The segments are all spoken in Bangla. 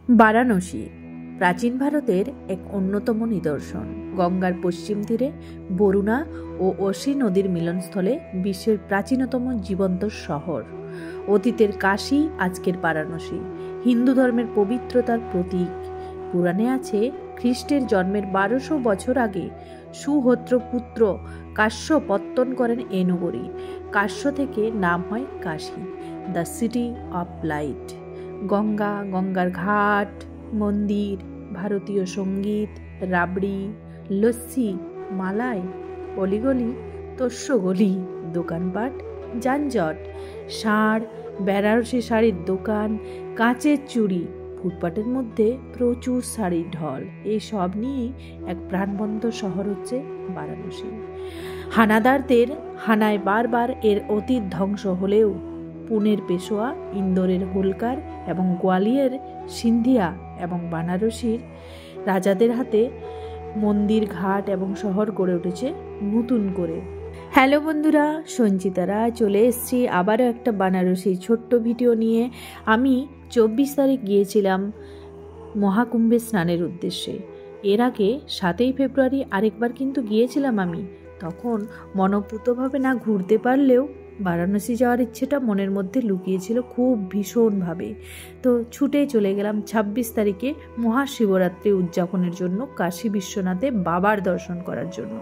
বারাণসী প্রাচীন ভারতের এক অন্যতম নিদর্শন। গঙ্গার পশ্চিম তীরে বরুণা ও অসি নদীর মিলনস্থলে বিশ্বের প্রাচীনতম জীবন্ত শহর। অতীতের কাশী, আজকের বারাণসী হিন্দু ধর্মের পবিত্রতার প্রতীক। পুরাণে আছে, খ্রিস্টের জন্মের 1200 বছর আগে সুহোত্র পুত্র কাশ্য পত্তন করেন এ নগরী। কাশ্য থেকে নাম হয় Kashi, the city of light. Ganga, গঙ্গার ঘাট, মন্দির, ভারতীয় সঙ্গীত, রাবড়ি, লস্যি, মালাই, অলিগলি, তস্যগলি, দোকানপাট, যানজট, ষাঁড়, বেনারসি শাড়ির দোকান, কাঁচের চুড়ি, ফুটপাতের মধ্যে প্রচুর শাড়ির ঢল। এই সব নিয়েই এক প্রাণবন্ত শহর হচ্ছে বারাণসী। হানাদারদের হানায় বারবার এর অতীত ধ্বংস হলেও পুনের পেশোয়া, ইন্দোরের হোলকার এবং গোয়ালিয়র সিন্ধিয়া এবং বানারসির রাজাদের হাতে মন্দির, ঘাট এবং শহর গড়ে উঠেছে নতুন করে। হ্যালো বন্ধুরা, সঞ্চিতারা চলে এসেছি আবারও একটা বানারসি ছোট্ট ভিডিও নিয়ে। আমি 24 তারিখ গিয়েছিলাম মহাকুম্ভে স্নানের উদ্দেশ্যে। এর আগে 7 ফেব্রুয়ারি আরেকবার কিন্তু গিয়েছিলাম আমি। তখন মনোপুতভাবে না ঘুরতে পারলেও বারাণসী যাওয়ার ইচ্ছেটা মনের মধ্যে লুকিয়েছিল খুব ভীষণভাবে। তো ছুটে চলে গেলাম 26 তারিখে মহাশিবরাত্রি উদযাপনের জন্য কাশী বিশ্বনাথে বাবার দর্শন করার জন্য।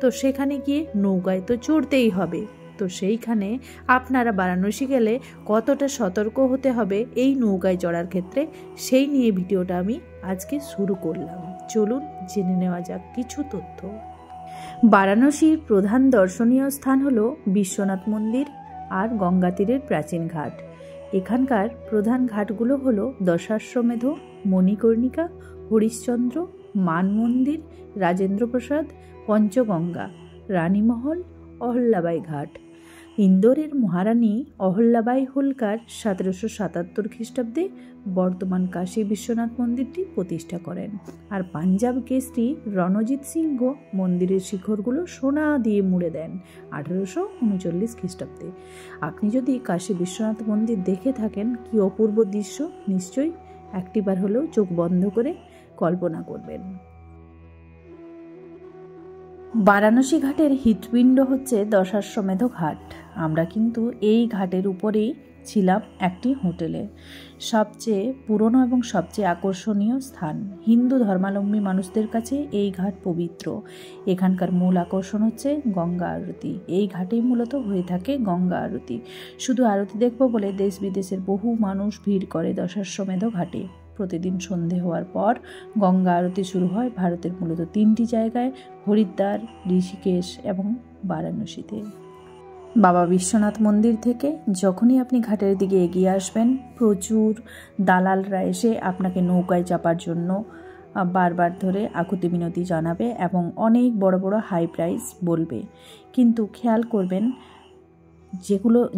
তো সেখানে গিয়ে নৌকায় তো চড়তেই হবে। তো সেইখানে আপনারা বারাণসী গেলে কতটা সতর্ক হতে হবে এই নৌকায় চড়ার ক্ষেত্রে, সেই নিয়ে ভিডিওটা আমি আজকে শুরু করলাম। চলুন জেনে নেওয়া যাক কিছু তথ্য। বারাণসীর প্রধান দর্শনীয় স্থান হলো বিশ্বনাথ মন্দির আর গঙ্গা তীরের প্রাচীন ঘাট। এখানকার প্রধান ঘাটগুলো হলো দশাশ্বমেধ, মণিকর্ণিকা, হরিশ্চন্দ্র, মান মন্দির, রাজেন্দ্র প্রসাদ, পঞ্চগঙ্গা, রানীমহল, অহল্যাবাই ঘাট। ইন্দোরের মহারানী অহল্যাবাই হোলকার 1777 খ্রিস্টাব্দে বর্তমান কাশী বিশ্বনাথ মন্দিরটি প্রতিষ্ঠা করেন। আর পাঞ্জাব কেসরি রণজিৎ সিংহ মন্দিরের শিখরগুলো সোনা দিয়ে মুড়ে দেন 1839 খ্রিস্টাব্দে। আপনি যদি কাশী বিশ্বনাথ মন্দির দেখে থাকেন, কি অপূর্ব দৃশ্য, নিশ্চয়ই একটিবার হলেও চোখ বন্ধ করে কল্পনা করবেন। বারাণসী ঘাটের হৃৎপিণ্ড হচ্ছে দশাশ্বমেধ ঘাট। আমরা কিন্তু এই ঘাটের উপরেই ছিলাম একটি হোটেলে। সবচেয়ে পুরনো এবং সবচেয়ে আকর্ষণীয় স্থান। হিন্দু ধর্মাবলম্বী মানুষদের কাছে এই ঘাট পবিত্র। এখানকার মূল আকর্ষণ হচ্ছে গঙ্গা আরতি। এই ঘাটেই মূলত হয়ে থাকে গঙ্গা আরতি। শুধু আরতি দেখব বলে দেশ বিদেশের বহু মানুষ ভিড় করে দশাশ্বমেধ ঘাটে। প্রতিদিন সন্ধে হওয়ার পর গঙ্গা আরতি শুরু হয় ভারতের মূলত 3টি জায়গায়, হরিদ্বার, ঋষিকেশ এবং বারাণসীতে। বাবা বিশ্বনাথ মন্দির থেকে যখনই আপনি ঘাটের দিকে এগিয়ে আসবেন, প্রচুর দালালরা এসে আপনাকে নৌকায় চাপার জন্য বারবার ধরে আকুতি মিনতি জানাবে এবং অনেক বড় বড় হাই প্রাইস বলবে। কিন্তু খেয়াল করবেন,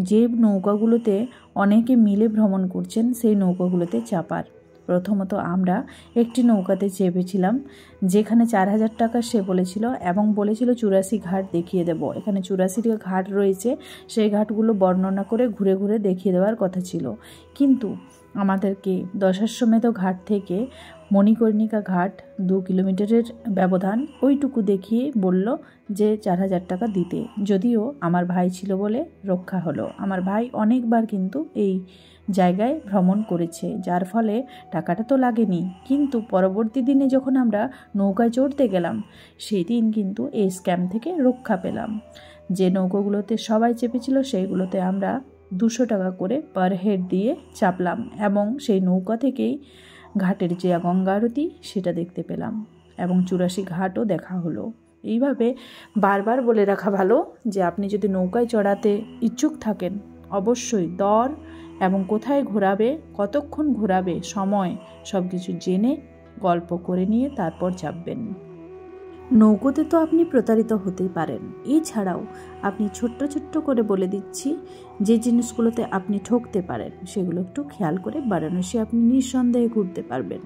যে নৌকাগুলোতে অনেকে মিলে ভ্রমণ করছেন, সেই নৌকাগুলোতে চাপার। প্রথমত আমরা একটি নৌকাতে চেপেছিলাম, যেখানে 4000 টাকা সে বলেছিল এবং বলেছিল 84 ঘাট দেখিয়ে দেব। এখানে 84টা ঘাট রয়েছে, সেই ঘাটগুলো বর্ণনা করে ঘুরে ঘুরে দেখিয়ে দেওয়ার কথা ছিল। কিন্তু আমাদেরকে দশাশ্বমেধ ঘাট থেকে মণিকর্ণিকা ঘাট 2 কিলোমিটারের ব্যবধান, ওইটুকু দেখিয়ে বলল যে 4000 টাকা দিতে। যদিও আমার ভাই ছিল বলে রক্ষা হলো। আমার ভাই অনেকবার কিন্তু এই জায়গায় ভ্রমণ করেছে, যার ফলে টাকাটা তো লাগেনি। কিন্তু পরবর্তী দিনে যখন আমরা নৌকায় চড়তে গেলাম, সেই দিন কিন্তু এই স্ক্যাম থেকে রক্ষা পেলাম। যে নৌকাগুলোতে সবাই চেপেছিল, সেইগুলোতে আমরা 200 টাকা করে পার হেড দিয়ে চাপলাম এবং সেই নৌকা থেকেই ঘাটের যে গঙ্গা আরতি সেটা দেখতে পেলাম এবং 84 ঘাটও দেখা হলো। এইভাবে বারবার বলে রাখা ভালো যে আপনি যদি নৌকায় চড়াতে ইচ্ছুক থাকেন, অবশ্যই দর এবং কোথায় ঘোরাবে, কতক্ষণ ঘোরাবে, সময় সব কিছু জেনে গল্প করে নিয়ে তারপর চাপবেন। নৌকোতে তো আপনি প্রতারিত হতেই পারেন। এছাড়াও আপনি ছোট্ট ছোট্ট করে বলে দিচ্ছি যে জিনিসগুলোতে আপনি ঠকতে পারেন, সেগুলো একটু খেয়াল করে বারাণসী আপনি নিঃসন্দেহে ঘুরতে পারবেন।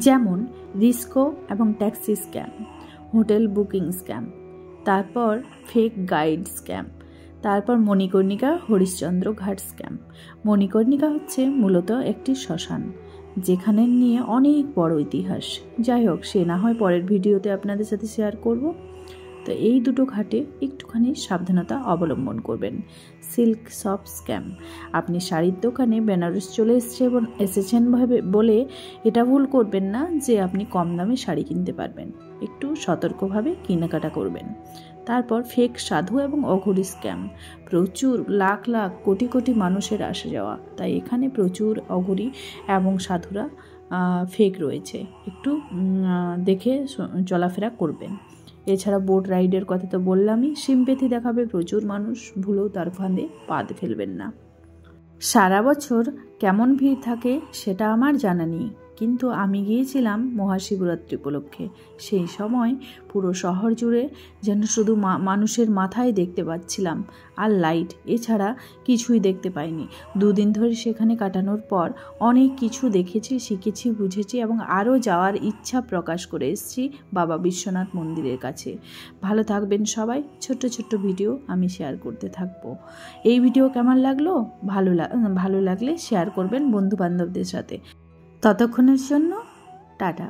যেমন রিস্কো এবং taxi scam, hotel booking scam, তারপর ফেক গাইড স্ক্যাম, তারপর মণিকর্ণিকা হরিশ্চন্দ্র ঘাট স্ক্যাম। মণিকর্ণিকা হচ্ছে মূলত একটি শ্মশান, যেখানে নিয়ে অনেক বড় ইতিহাস। যাই হোক, সে না হয় পরের ভিডিওতে আপনাদের সাথে শেয়ার করব। তো এই দুটো ঘাটে একটুখানি সাবধানতা অবলম্বন করবেন। Silk shop scam. আপনি শাড়ির দোকানে বেনারস চলে এসেছেন বলে এটা ভুল করবেন না যে আপনি কম দামে শাড়ি কিনতে পারবেন। একটু সতর্কভাবে কেনাকাটা করবেন। তারপর ফেক সাধু এবং অঘরী স্ক্যাম। প্রচুর লাখ লাখ কোটি কোটি মানুষের আসা যাওয়া, তাই এখানে প্রচুর অঘরী এবং সাধুরা ফেক রয়েছে। একটু দেখে চলাফেরা করবেন। এছাড়া বোট রাইডের কথা তো বললামই। সিম্প্যাথি দেখাবে প্রচুর মানুষ, ভুলেও তার ফাঁদে পা ফেলবেন না। সারা বছর কেমন ভিড় থাকে সেটা আমার জানা নেই, কিন্তু আমি গিয়েছিলাম মহাশিবরাত্রি উপলক্ষে। সেই সময় পুরো শহর জুড়ে যেন শুধু মানুষের মাথায় দেখতে পাচ্ছিলাম, আর লাইট, এছাড়া কিছুই দেখতে পাইনি। 2 দিন ধরে সেখানে কাটানোর পর অনেক কিছু দেখেছি, শিখেছি, বুঝেছি এবং আরও যাওয়ার ইচ্ছা প্রকাশ করে এসেছি বাবা বিশ্বনাথ মন্দিরের কাছে। ভালো থাকবেন সবাই। ছোট্ট ছোট্ট ভিডিও আমি শেয়ার করতে থাকবো। এই ভিডিও কেমন লাগলো? ভালো লাগলে শেয়ার করবেন বন্ধু বান্ধবদের সাথে। ততক্ষণের জন্য টাটা।